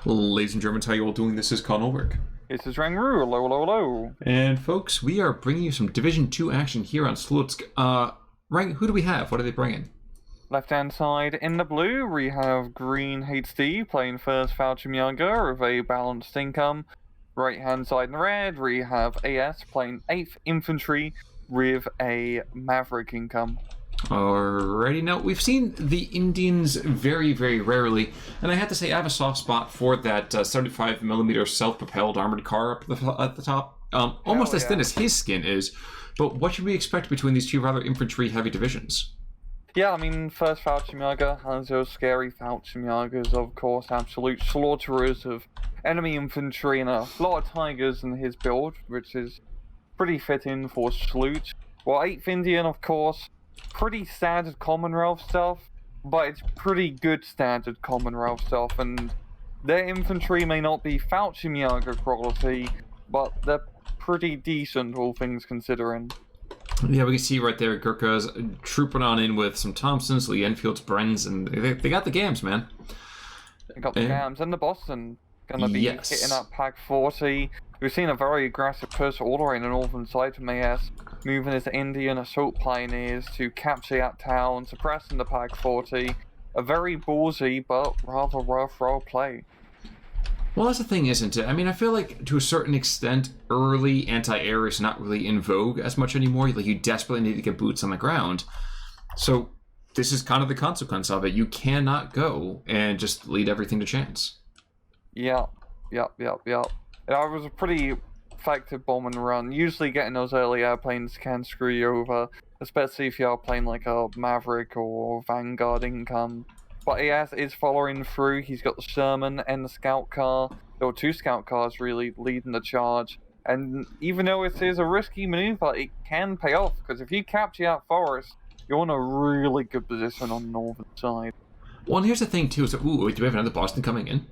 Ladies and Germans, how you all doing? This is Conolwick. This is Rangru, hello, hello, hello. And folks, we are bringing you some Division 2 action here on Slutsk. Rang, who do we have? What are they bringing? Left-hand side in the blue, we have GreenHD playing first Fallschirmjaeger with a balanced income. Right-hand side in the red, we have AS playing 8th Infantry with a Maverick income. Alrighty, now we've seen the Indians very, very rarely, and I have to say I have a soft spot for that 75mm self-propelled armored car up at the top. Almost as thin as his skin is, but what should we expect between these two rather infantry-heavy divisions? Yeah, I mean, first Fallschirmjaeger has those scary Fallschirmjagers, of course, absolute slaughterers of enemy infantry, and a lot of tigers in his build, which is pretty fitting for Slutsk. Well, 8th Indian, of course, pretty standard Commonwealth stuff, but it's pretty good standard Commonwealth stuff, and their infantry may not be Fallschirmjaeger quality, but they're pretty decent, all things considering. Yeah, we can see right there Gurkhas trooping on in with some Thompsons, Lee Enfields, Brens, and they got the gams, man. They got the gams, and the Boston gonna be hitting up Pack 40. We've seen a very aggressive push all the way in the northern side from AS, moving his Indian assault pioneers to capture that town, suppressing the Pack 40. A very ballsy but rather rough role play. Well, that's the thing, isn't it? I mean, I feel like, to a certain extent, early anti-air is not really in vogue as much anymore. Like, you desperately need to get boots on the ground. So, this is kind of the consequence of it. You cannot go and just lead everything to chance. Yep. It was a pretty effective bomb and run. Usually getting those early airplanes can screw you over, especially if you are playing like a Maverick or Vanguard income. But AS is following through. He's got the Sherman and the scout car. There were 2 scout cars really leading the charge. And even though it is a risky maneuver, it can pay off, because if you capture that forest, you're in a really good position on the northern side. Well, and here's the thing too, is that, ooh, do we have another Boston coming in?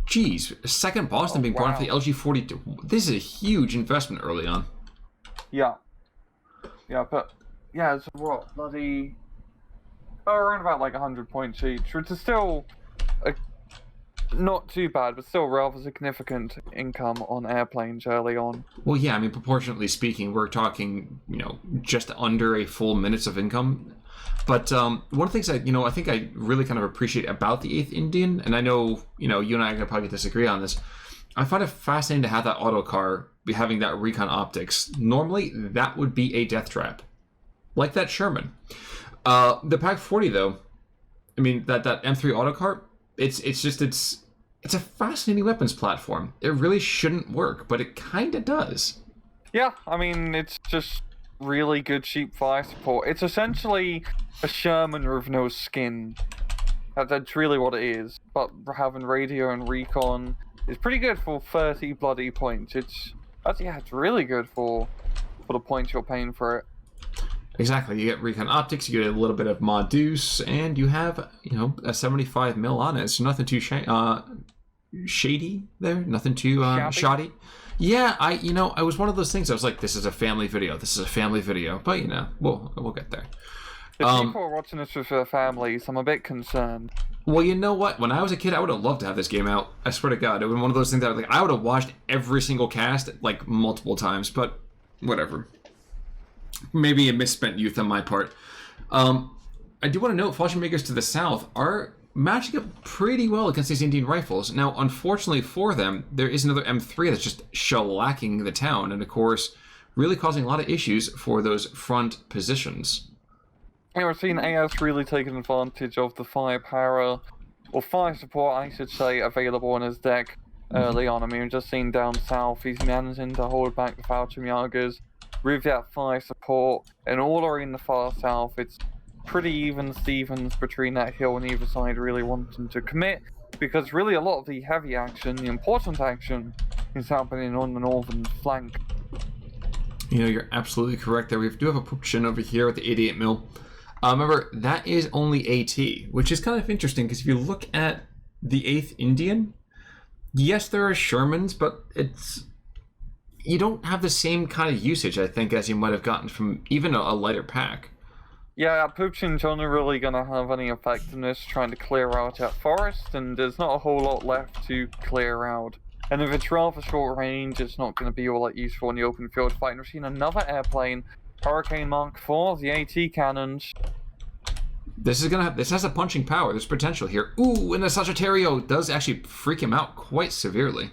Jeez, a second Boston being brought up for the LG-42. This is a huge investment early on. Yeah, but yeah, it's what, bloody around about like 100 points each, which is still not too bad, but still rather significant income on airplanes early on. Well, yeah, I mean, proportionately speaking, we're talking, just under a full minutes of income. But one of the things I think I really kind of appreciate about the 8th Indian, and I know, you and I are going to probably disagree on this, I find it fascinating to have that auto car be having that recon optics. Normally, that would be a death trap. Like that Sherman. The Pack 40, though, I mean, that M3 autocar, it's a fascinating weapons platform. It really shouldn't work, but it kind of does. Yeah, I mean, it's just really good cheap fire support. It's essentially a Sherman with no skin. That's really what it is. But having radio and recon is pretty good for 30 bloody points. It's really good for the points you're paying for it. Exactly. You get recon optics, you get a little bit of mod deuce, and you have, a 75mm on it. So nothing too shady there, nothing too shoddy. Yeah, I was one of those things. I was like, this is a family video. But we'll get there. If people are watching this with their families, I'm a bit concerned. Well, you know what? When I was a kid, I would have loved to have this game out. I swear to God, it would be one of those things that I would have watched every single cast like multiple times. But whatever. Maybe a misspent youth on my part. I do want to note, Fallschirmjägers to the south are matching up pretty well against these Indian rifles. Now, unfortunately for them, there is another M3 that's just shellacking the town, and of course, really causing a lot of issues for those front positions. Yeah, we're seeing AS really taking advantage of the firepower, or fire support, I should say, available on his deck early on. I mean, we've just seen down south, he's managing to hold back the Fallschirmjägers with that fire support, and all are in the far south. It's pretty even Stevens between that hill and either side really wanting to commit, because really a lot of the heavy action, the important action, is happening on the northern flank. You're absolutely correct there. We do have a Pupchin over here at the 88mm. Remember, that is only AT, which is kind of interesting, because if you look at the 8th Indian, yes, there are Shermans, but you don't have the same kind of usage, I think, as you might have gotten from even a lighter pack. Yeah, poaching's only really gonna have any effectiveness trying to clear out that forest, and there's not a whole lot left to clear out. And if it's rather short range, it's not gonna be all that useful in the open field fight. And we've seen another airplane, Hurricane Mark IV, the AT cannons. This has a punching power. There's potential here. Ooh, and the Sagittario does actually freak him out quite severely.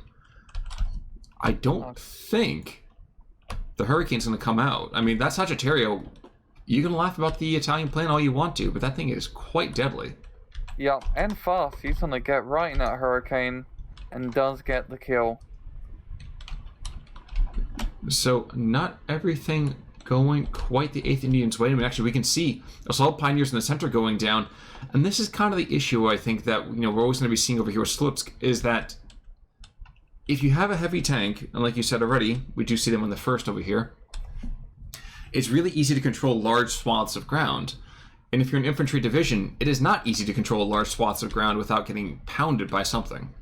I don't think the Hurricane's gonna come out. I mean, that Sagittario, you can laugh about the Italian plane all you want to, but that thing is quite deadly. Yeah, and fast. He's gonna get right in that Hurricane, and does get the kill. So, not everything going quite the 8th Indian's way. I mean, actually, we can see Assault Pioneers in the center going down, and this is kind of the issue, I think, that we're always going to be seeing over here with Slutsk, is that if you have a heavy tank, and like you said already, we do see them on the first over here, it's really easy to control large swaths of ground. And if you're an infantry division, it is not easy to control large swaths of ground without getting pounded by something.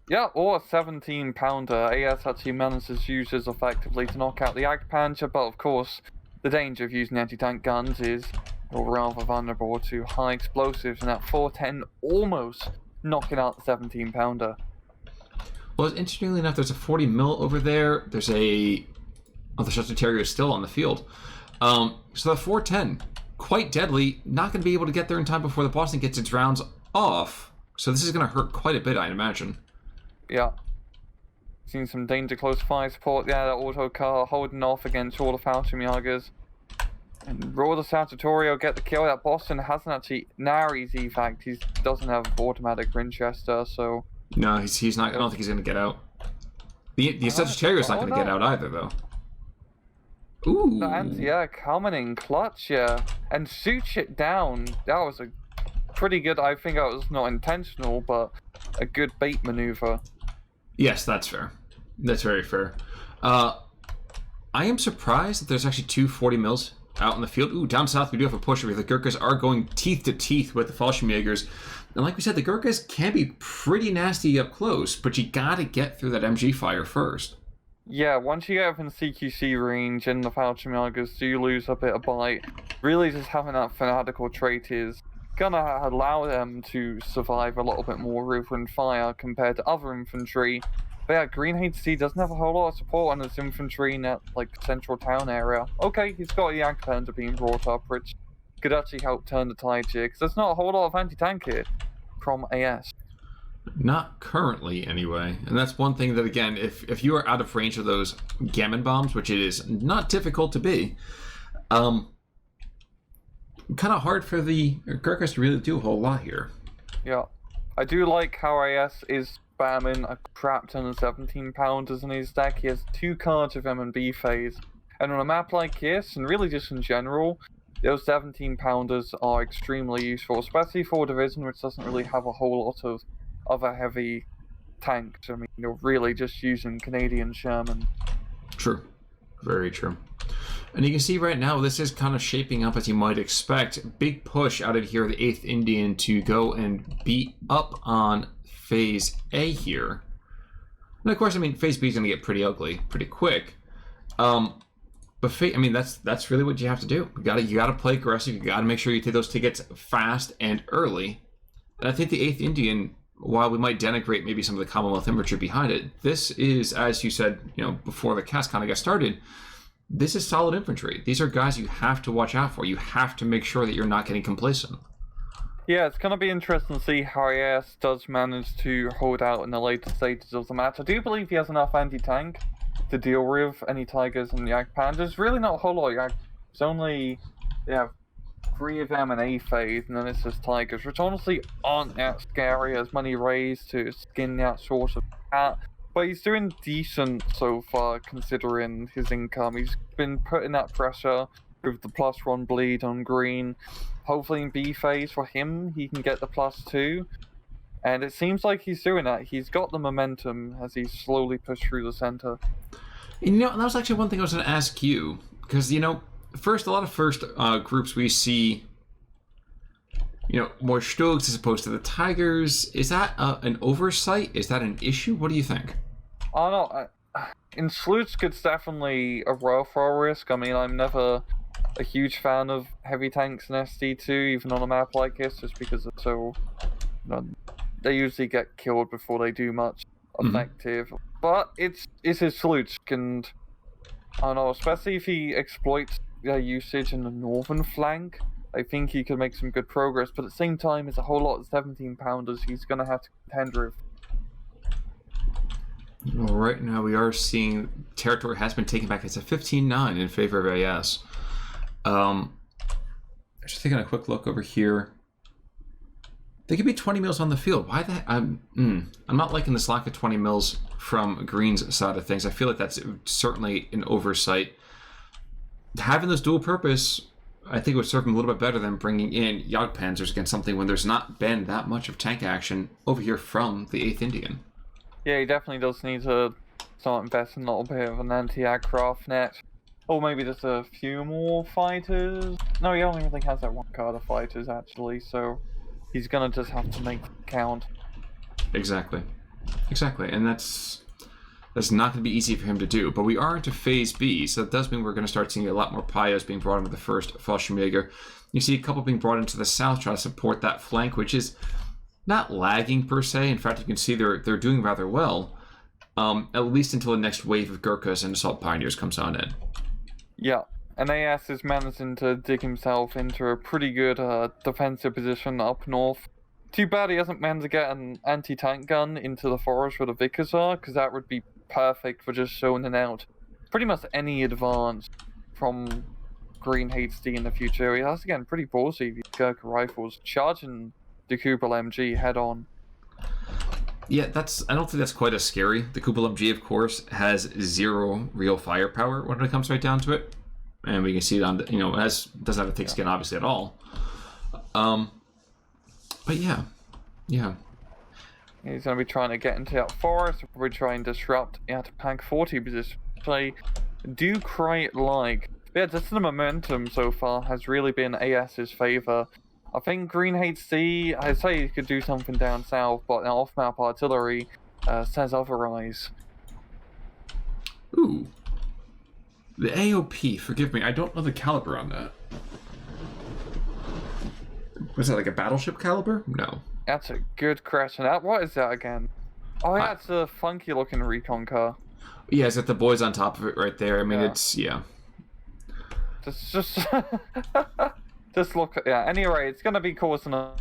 Yeah, or a 17-pounder. AS actually manages to use this effectively to knock out the Jagdpanzer, but of course, the danger of using anti-tank guns is you're rather vulnerable to high explosives, and that 410 almost knocking out the 17-pounder. Well, interestingly enough, there's a 40 mil over there. There's a... Oh, the Sagittario is still on the field. So the 410, quite deadly, not going to be able to get there in time before the Boston gets its rounds off. So this is going to hurt quite a bit, I imagine. Yeah. Seen some danger close fire support. Yeah, that auto car holding off against all the Fallschirmjagers. And Raw the Sagittario get the kill. That Boston hasn't actually... Nari's evac. He doesn't have automatic Winchester, so... No, he's not... I don't think he's going to get out. The Sagittarius not going to get out either, though. Ooh. And yeah, coming in clutch, yeah. And shoots it down. That was a pretty good... I think that was not intentional, but a good bait maneuver. Yes, that's fair. That's very fair. I am surprised that there's actually two 40 mils out in the field. Ooh, down south we do have a push over here. The Gurkhas are going teeth to teeth with the Fallschirmjaegers. And like we said, the Gurkhas can be pretty nasty up close, but you gotta get through that MG fire first. Yeah, once you get up in CQC range and the Fallschirmjagers do lose a bit of bite, really just having that fanatical trait is gonna allow them to survive a little bit more river fire compared to other infantry. But yeah, GreenHD doesn't have a whole lot of support on his infantry in that, like, central town area. Okay, he's got a Jagdpanzer being brought up, which could actually help turn the tide here, because there's not a whole lot of anti-tank here from AS. Not currently, anyway. And that's one thing that, again, if you are out of range of those gammon bombs, which it is not difficult to be, kind of hard for the Gurkhas to really do a whole lot here. Yeah. I do like how AS is spamming a crap ton of 17-pounders in his deck. He has 2 cards of M&B phase. And on a map like this, and really just in general, those 17-pounders are extremely useful, especially for a division which doesn't really have a whole lot of other heavy tanks. I mean, you're really just using Canadian Sherman. True. Very true. And you can see right now, this is kind of shaping up as you might expect. Big push out of here, the 8th Indian, to go and beat up on Phase A here. And of course, I mean, Phase B is going to get pretty ugly pretty quick. But I mean, that's really what you have to do. You gotta play aggressive. You gotta make sure you take those tickets fast and early. And I think the 8th Indian, while we might denigrate maybe some of the Commonwealth infantry behind it, this is, as you said, before the cast kind of got started, this is solid infantry. These are guys you have to watch out for. You have to make sure that you're not getting complacent. Yeah, it's going to be interesting to see how AS does manage to hold out in the later stages of the match. I do believe he has enough anti-tank to deal with any Tigers and Jagdpanzers. Really not a whole lot of Jagd. It's only, 3 of them in A phase, and then it's just Tigers, which honestly aren't that scary as many rays to skin that sort of cat. But he's doing decent so far, considering his income. He's been putting that pressure with the +1 bleed on green. Hopefully in B phase for him, he can get the +2. And it seems like he's doing that. He's got the momentum as he slowly pushed through the center. That was actually one thing I was going to ask you. Because, a lot of first groups we see, more Stugs as opposed to the Tigers. Is that an oversight? Is that an issue? What do you think? I don't know. In Slutsk, it's definitely a rough risk. I mean, I'm never a huge fan of heavy tanks in SD2, even on a map like this, just because they're so... they usually get killed before they do much effective. But it's his Slutsk, and I don't know, especially if he exploits their usage in the northern flank, I think he could make some good progress. But at the same time, it's a whole lot of 17-pounders he's going to have to contend with. Well, right now we are seeing territory has been taken back. It's a 15-9 in favor of AS. Just taking a quick look over here. They could be 20 mils on the field. Why that? I'm not liking this lack of 20 mils from Green's side of things. I feel like that's certainly an oversight. Having this dual purpose, I think, would serve him a little bit better than bringing in Jagdpanzers against something when there's not been that much of tank action over here from the 8th Indian. Yeah, he definitely does need to start investing a little bit of an anti-aircraft net. Or maybe just a few more fighters. No, he only really has that one card of fighters, actually, so he's gonna just have to make it count. Exactly. And that's not going to be easy for him to do. But we are into Phase B, so that does mean we're going to start seeing a lot more Pios being brought into the first Fallschirmjaeger. You see a couple being brought into the south, trying to support that flank, which is not lagging per se. In fact, you can see they're doing rather well, at least until the next wave of Gurkhas and Assault Pioneers comes on in. Yeah, and AS is managing to dig himself into a pretty good defensive position up north. Too bad he hasn't managed to get an anti-tank gun into the forest where the Vickers are, because that would be perfect for just zoning out pretty much any advance from GreenHD in the area. That's again pretty ballsy, these Gurkha rifles charging the Kubel MG head on. Yeah, I don't think that's quite as scary. The Kubel MG, of course, has 0 real firepower when it comes right down to it. And we can see it on the, it doesn't have a thick skin, obviously, at all. But yeah. He's going to be trying to get into that forest, probably try and disrupt at Pack 40 position, which I do quite like. Yeah, just the momentum so far has really been AS's favour. I think GreenHD, I'd say he could do something down south, but off-map artillery says otherwise. Ooh. The AOP, forgive me, I don't know the caliber on that. Was that like a battleship caliber? No. That's a good question. What is that again? Oh yeah, it's a funky looking recon car. Yeah, is it the boys on top of it right there? I mean, it's, yeah. Just just look, yeah, anyway, it's gonna be causing a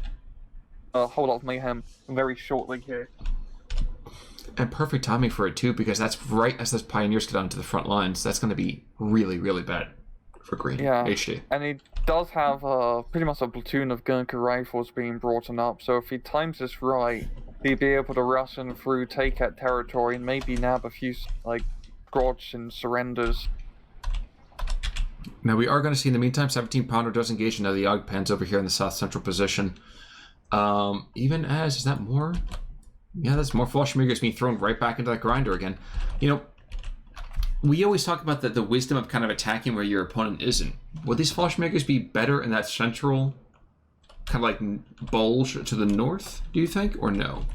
whole lot of mayhem very shortly here. And perfect timing for it too, because that's right as those Pioneers get onto the front lines. That's gonna be really, really bad for Green. Yeah, HD. and he does have pretty much a platoon of Gurkha rifles being brought up, so if he times this right, he'd be able to rush in through, take that territory, and maybe nab a few, like, squads and surrenders. Now we are going to see in the meantime, 17-pounder does engage into the Jagdpanzers over here in the south central position. Even as, is that more? Yeah, that's more Fallschirmjaegers being thrown right back into that grinder again. We always talk about the wisdom of kind of attacking where your opponent isn't. Would these Fallschirmjaegers be better in that central kind of like bulge to the north, do you think, or no?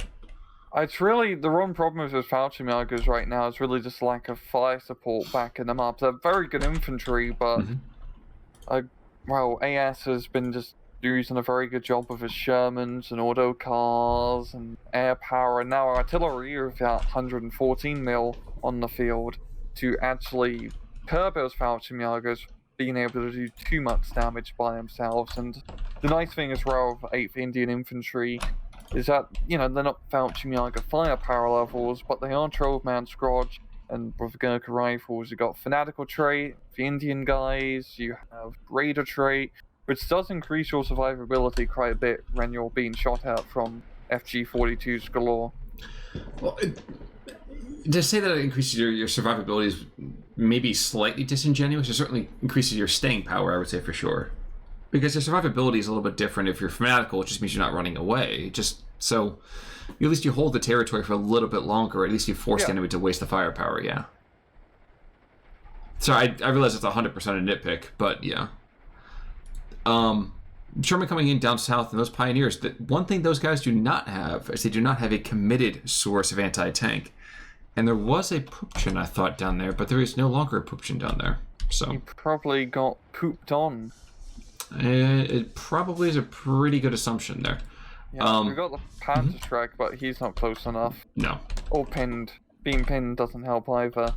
It's really, the one problem with his Fallschirmjägers right now is really just lack of fire support backing them up. They're very good infantry, but well, AS has been just using a very good job of his Shermans and auto cars and air power, and now artillery with that 114 mil on the field to actually curb those Fallschirmjägers being able to do too much damage by themselves. And the nice thing as well of 8th Indian Infantry is that, they're not Fallschirmjaeger firepower levels, but they are 12-man squad, and with Gurkha rifles, you've got Fanatical trait, the Indian guys, you have Raider trait, which does increase your survivability quite a bit when you're being shot at from FG-42s galore. Well, to say that it increases your survivability is maybe slightly disingenuous. It certainly increases your staying power, I would say, for sure. Because your survivability is a little bit different if you're fanatical. It just means you're not running away. Just so at least you hold the territory for a little bit longer. At least you force the enemy to waste the firepower, yeah. Sorry, I realize it's 100% a nitpick, but yeah. Sherman coming in down south and those Pioneers, one thing those guys do not have is they do not have a committed source of anti-tank. And there was a Pupchin, I thought, down there, but there is no longer a Pupchin down there. So He probably got pooped on. it probably is a pretty good assumption there. Yeah, we got the Panther Strike, but he's not close enough. No. Or pinned. Being pinned doesn't help either.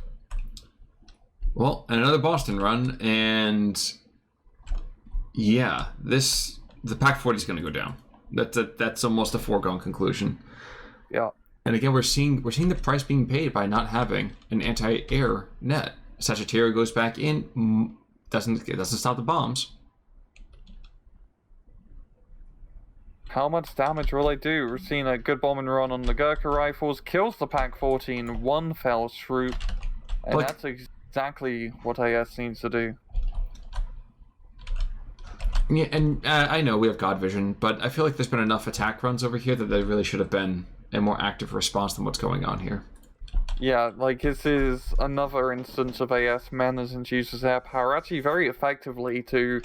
Well, another Boston run, and yeah, the Pack 40 is going to go down. That's almost a foregone conclusion. Yeah. And again, we're seeing the price being paid by not having an anti-air net. Sagittario goes back in, doesn't stop the bombs. How much damage will they do? We're seeing a good bombing run on the Gurkha rifles, kills the Pack 40 in one fell swoop, and that's exactly what AS needs to do. Yeah, and I know we have God Vision, but I feel like there's been enough attack runs over here that there really should have been a more active response than what's going on here. Yeah, like this is another instance of AS managing to use his air power actually very effectively to,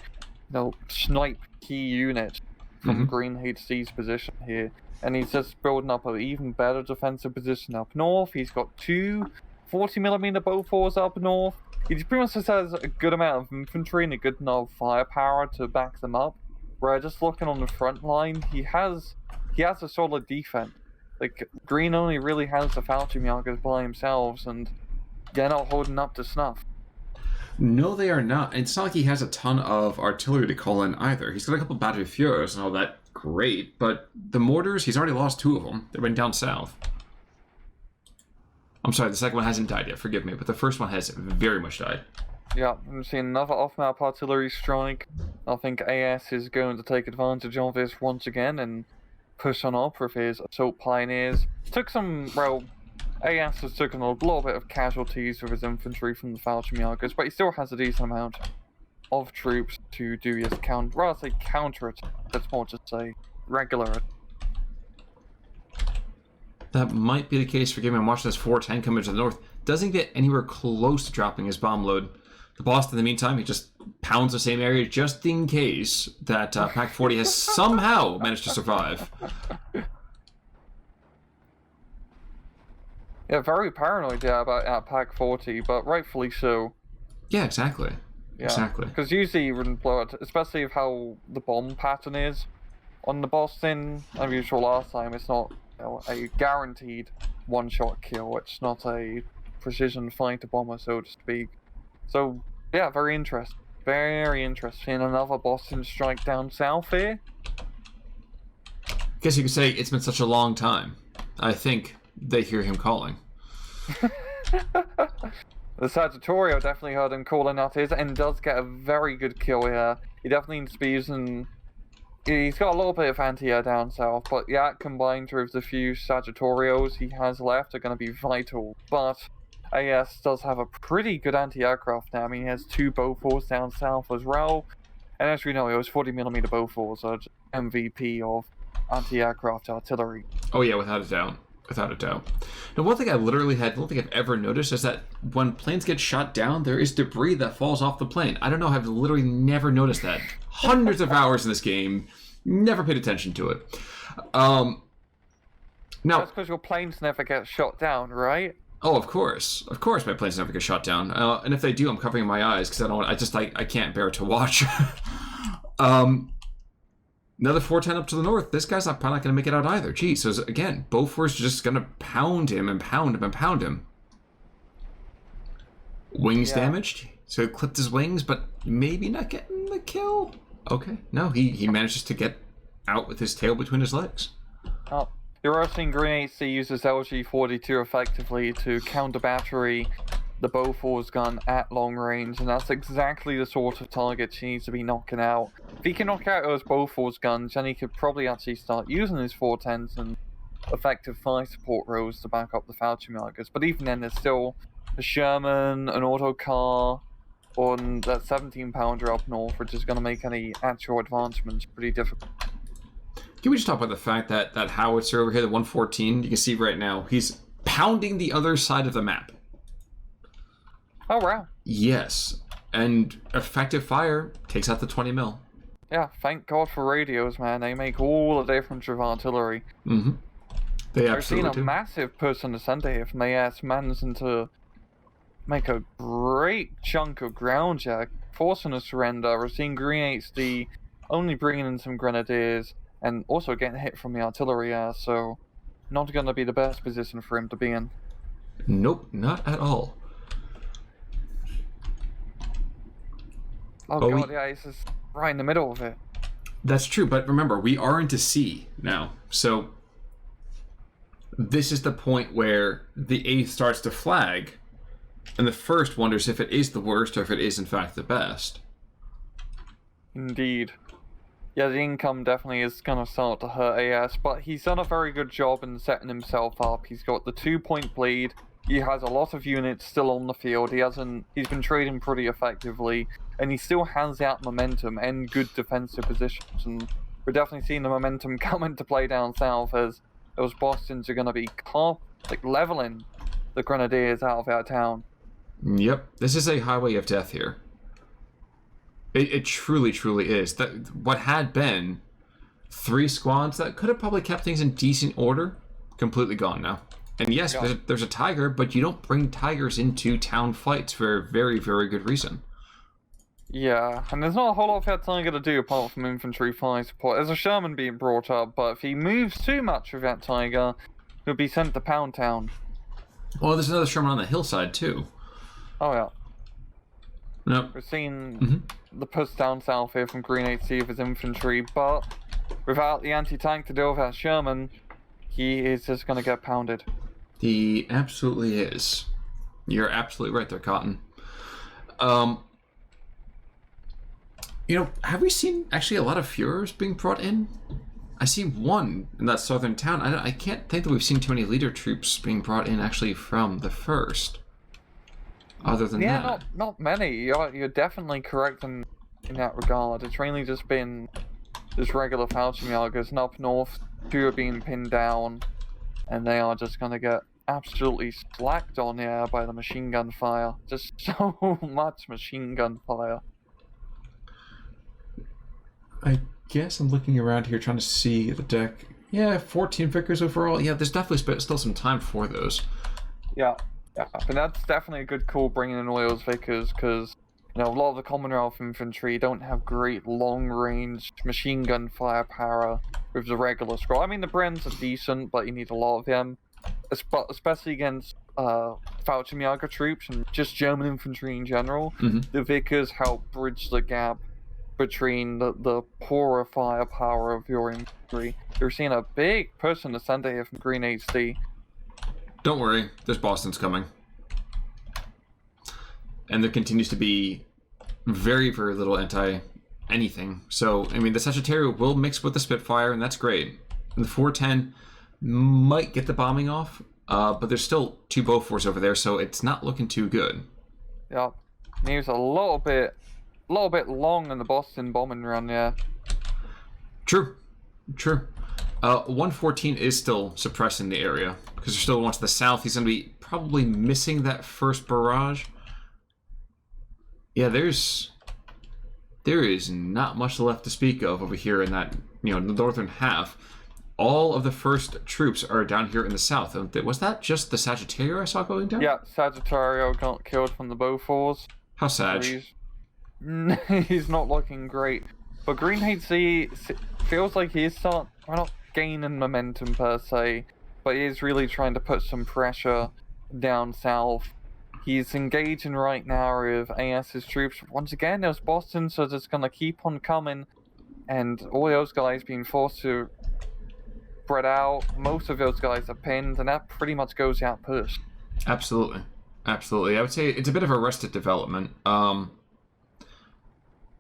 snipe key units from GreenHD's position here. And he's just building up an even better defensive position up north. He's got two 40mm Bofors up north. He pretty much just has a good amount of infantry and a good enough firepower to back them up. Where just looking on the front line, he has a solid defense. Like, Green only really has the Fallschirmjaegers by themselves, and they're not holding up to snuff. No, they are not. It's not like he has a ton of artillery to call in either. He's got a couple battery Fuhrers and all that, great, but the mortars, he's already lost 2 of them. They went down south. I'm sorry, the second one hasn't died yet, forgive me, but the first one has very much died. Yeah, I'm seeing another off-map artillery strike. I think AS is going to take advantage of this once again and push on up with his assault pioneers. AS has taken a little bit of casualties with his infantry from the Fallschirmjaegers, but he still has a decent amount of troops to do his counter attack. That's more to say regular. That might be the case for Game. I'm watching this 410 come into the north. Doesn't get anywhere close to dropping his bomb load. The boss, in the meantime, he just pounds the same area just in case that Pack 40 has somehow managed to survive. Yeah, very paranoid about Pack 40, but rightfully so. Yeah, exactly. Yeah. Exactly. Because usually you wouldn't blow it, especially with how the bomb pattern is on the Boston. As usual last time, it's not a guaranteed one-shot kill. It's not a precision fighter bomber, so to speak. So, yeah, very interesting. Very interesting. Another Boston strike down south here. Guess you could say it's been such a long time. I think they hear him calling. The Sagittario definitely heard him calling out his and does get a very good kill here. He definitely needs to be using... He's got a little bit of anti-air down south, but yeah, combined with the few Sagittarios he has left are going to be vital. But AS does have a pretty good anti-aircraft now. I mean, he has 2 Bofors down south as well. And as we know, it was 40mm Bofors, so just MVP of anti-aircraft artillery. Oh yeah, without a doubt. Without a doubt. Now, one thing I don't think I've ever noticed is that when planes get shot down, there is debris that falls off the plane. I don't know, I've literally never noticed that. Hundreds of hours in this game, never paid attention to it. Now, that's because your planes never get shot down, right? Oh, of course. Of course my planes never get shot down. And if they do, I'm covering my eyes because I can't bear to watch. Another 410 up to the north. This guy's probably not going to make it out either. Geez, so again, Bofors just going to pound him and pound him and pound him. Wings damaged. So he clipped his wings, but maybe not getting the kill. Okay. No, he manages to get out with his tail between his legs. Oh. You're also seeing GreenHD uses LG-42 effectively to counter battery the Bofors gun at long range, and that's exactly the sort of target she needs to be knocking out. If he can knock out those Bofors guns, then he could probably actually start using his 410s and effective fire support rows to back up the Fallschirmjaegers. But even then, there's still a Sherman, an autocar, and that 17-pounder up north, which is going to make any actual advancements pretty difficult. Can we just talk about the fact that that howitzer over here, the 114, you can see right now, he's pounding the other side of the map. Oh, wow. Yes. And effective fire takes out the 20 mil. Yeah, thank God for radios, man. They make all the difference with artillery. Mm-hmm. They We're seeing absolutely a do. massive push on the center here from AS, managing to make a great chunk of ground jack, forcing a surrender. We're seeing GreenHD only bringing in some grenadiers and also getting hit from the artillery air, so not going to be the best position for him to be in. Nope, not at all. Oh god, yeah, he's just right in the middle of it. That's true, but remember, we are into C now, so this is the point where the 8th starts to flag, and the 1st wonders if it is the worst or if it is in fact the best. Indeed. Yeah, the income definitely is going to start to hurt AS, but he's done a very good job in setting himself up. He's got the 2-point bleed. He has a lot of units still on the field. He's been trading pretty effectively, and he still has that momentum and good defensive positions. And we're definitely seeing the momentum come into play down south as those Bostons are going to be leveling the Grenadiers out of our town. Yep, this is a highway of death here. It truly, truly is. That what had been 3 squads that could have probably kept things in decent order, completely gone now. And yes, there's a tiger, but you don't bring tigers into town fights for a very, very good reason. Yeah, and there's not a whole lot for that tiger to do apart from infantry fire support. There's a Sherman being brought up, but if he moves too much with that tiger, he'll be sent to Pound Town. Well, there's another Sherman on the hillside, too. Oh, yeah. Nope. We're seeing the push down south here from GreenHD of his infantry, but without the anti-tank to deal with that Sherman, he is just going to get pounded. He absolutely is. You're absolutely right there, Cotton. Have we seen actually a lot of Führers being brought in? I see one in that southern town. I can't think that we've seen too many leader troops being brought in actually from the 1st. Other than that. Yeah, not many. You're definitely correct in that regard. It's mainly just been just regular Fallschirmjägers, and up north, 2 are being pinned down, and they are just going to get absolutely slacked on the air by the machine gun fire. Just so much machine gun fire. I guess I'm looking around here trying to see the deck. Yeah, 14 victors overall. Yeah, there's definitely still some time for those. Yeah, but that's definitely a good call bringing in all those vicars, because a lot of the Commonwealth infantry don't have great long-range machine gun firepower with the regular squad. I mean, the Brens are decent, but you need a lot of them, especially against Fallschirmjaeger troops and just German infantry in general. The vicars help bridge the gap between the poorer firepower of your infantry. You're seeing a big push in the center here from GreenHD. Don't worry, there's Boston's coming. And there continues to be very, very little anti-anything. So, I mean, the Sagittario will mix with the Spitfire, and that's great. And the 410 might get the bombing off, but there's still 2 Bofors over there, so it's not looking too good. Yep. He was a little bit long in the Boston bombing run, yeah. True. 114 is still suppressing the area, because there's still one to the south. He's going to be probably missing that first barrage. Yeah, there is not much left to speak of over here in that, the northern half. All of the 1st troops are down here in the south. Was that just the Sagittario I saw going down? Yeah, Sagittario got killed from the Bofors. How sad. He's not looking great. But GreenHD feels like he's not gaining momentum per se, but he is really trying to put some pressure down south. He's engaging right now with AS's troops. Once again, those Bostons are just going to keep on coming, and all those guys being forced to spread out. Most of those guys are pinned, and that pretty much goes out push. Absolutely. I would say it's a bit of arrested development.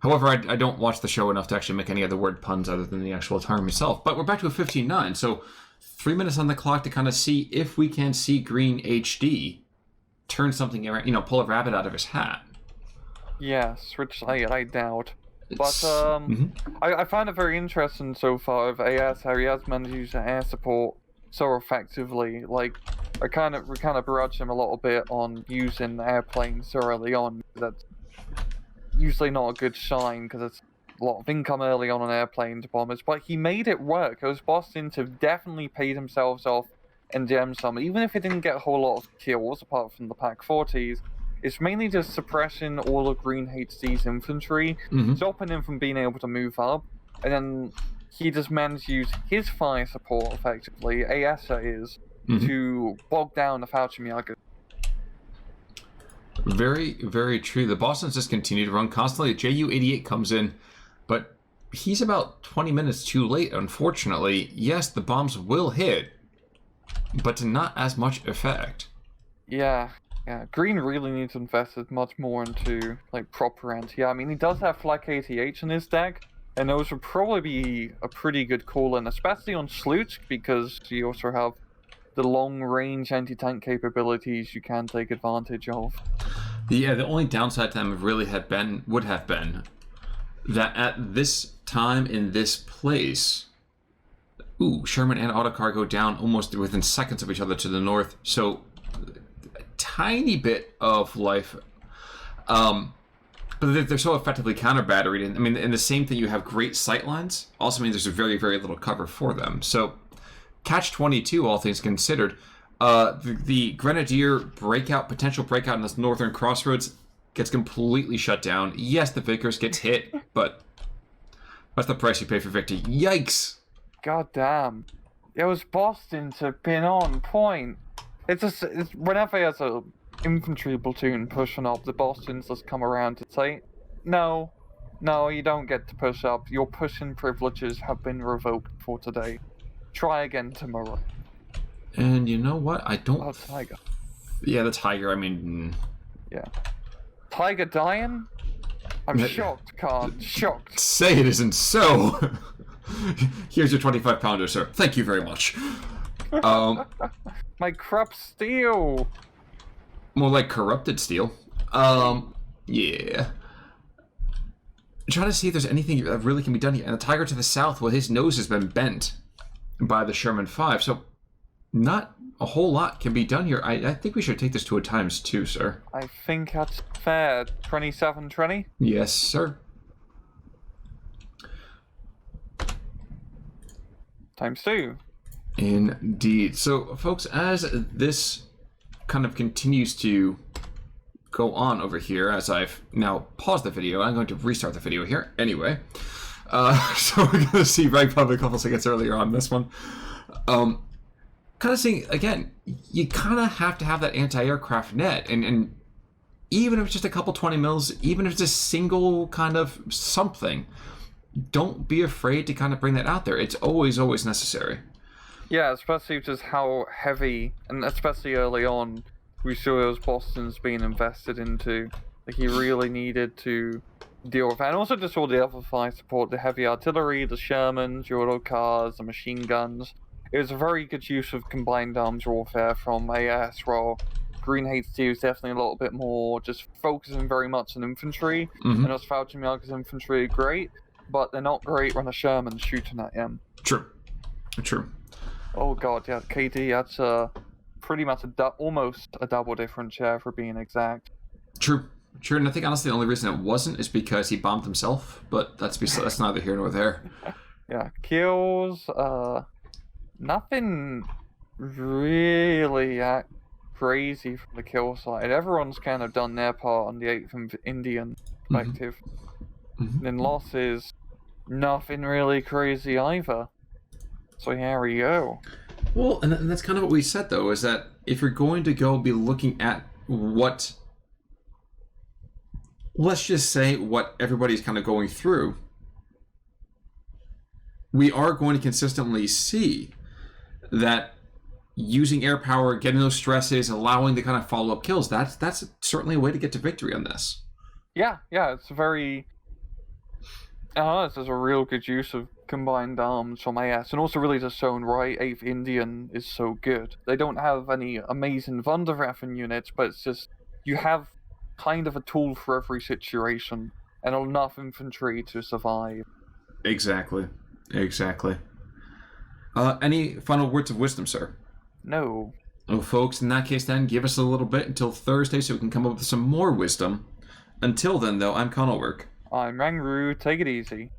However, I don't watch the show enough to actually make any other word puns other than the actual term itself. But we're back to a 15-9, so 3 minutes on the clock to kind of see if we can see GreenHD turn something around, pull a rabbit out of his hat. Yes, which I doubt. But I find it very interesting so far of AS how he has managed to use the air support so effectively. Like, we kind of begrudge him a little bit on using airplanes so early on. That's usually not a good sign because it's a lot of income early on airplanes, bombers. But he made it work. Those Bostons have definitely paid themselves off NDM some, even if it didn't get a whole lot of kills apart from the Pack 40s, it's mainly just suppressing all of GreenHD's infantry, stopping him from being able to move up, and then he just managed to use his fire support effectively, AS that is, to bog down the Fallschirmjaeger. Very, very true. The Bostons just continue to run constantly. JU-88 comes in, but he's about 20 minutes too late, unfortunately. Yes, the bombs will hit, but to not as much effect. Yeah. Green really needs to invest much more into, like, proper anti. I mean, he does have Flak 88 in his deck, and those would probably be a pretty good call-in, especially on Slutsk, because you also have the long-range anti-tank capabilities you can take advantage of. Yeah, the only downside to them would have been that at this time in this place, Sherman and Autocar go down almost within seconds of each other to the north, so a tiny bit of life, but they're so effectively counter-batteried. I mean, and the same thing, you have great sight lines, also means there's very, very little cover for them. So Catch-22, all things considered, the Grenadier potential breakout in this northern crossroads gets completely shut down. Yes, the Vickers gets hit, but that's the price you pay for victory. Yikes! God damn. It was Boston to pin on point. It's whenever there's a infantry platoon pushing up, the Bostons just come around to say, no, you don't get to push up. Your pushing privileges have been revoked for today. Try again tomorrow. And you know what? I don't... Oh, Tiger. Yeah, the Tiger, I mean... Yeah. Tiger dying? I'm shocked, Khan. Shocked. Say it isn't so! Here's your 25-pounder, sir. Thank you very much. My corrupt steel! More like corrupted steel. Yeah. I'm trying to see if there's anything that really can be done here. And the Tiger to the south, well, his nose has been bent by the Sherman 5, so not a whole lot can be done here. I think we should take this to a ×2, sir. I think that's fair. 27-20? Yes, sir. ×2. Indeed. So, folks, as this kind of continues to go on over here, as I've now paused the video, I'm going to restart the video here anyway. So we're going to see Reg Pub a couple seconds earlier on this one. Kind of seeing, again, you kind of have to have that anti-aircraft net, and even if it's just a couple 20 mils, even if it's a single kind of something, don't be afraid to kind of bring that out there. It's always necessary. Yeah, especially just how heavy, and especially early on, we saw those Bostons being invested into. Like, he really needed to deal with that. And also just all the other fire support, the heavy artillery, the Shermans, the autocars, the machine guns. It was a very good use of combined arms warfare from AS, while GreenHD is definitely a little bit more just focusing very much on infantry. And those Fallschirmjaeger's infantry are great, but they're not great when a Sherman's shooting at him. True. Oh god, yeah, KD, that's pretty much almost a double difference share for being exact. True, and I think honestly the only reason it wasn't is because he bombed himself, but that's neither here nor there. Yeah, kills, nothing really crazy from the kill side. Everyone's kind of done their part on the 8th Indian perspective. Then losses, nothing really crazy either. So here we go. Well, and that's kind of what we said, though, is that if you're going to go be looking at what, let's just say, what everybody's kind of going through, we are going to consistently see that using air power, getting those stresses, allowing the kind of follow-up kills, that's certainly a way to get to victory on this. Yeah, it's a very... this is a real good use of combined arms from AS, and also really just shown why 8th Indian is so good. They don't have any amazing Wunderwaffen units, but it's just, you have kind of a tool for every situation, and enough infantry to survive. Exactly. Any final words of wisdom, sir? No. Oh, folks, in that case then, give us a little bit until Thursday so we can come up with some more wisdom. Until then, though, I'm Conalwork. I'm Rangru. Take it easy.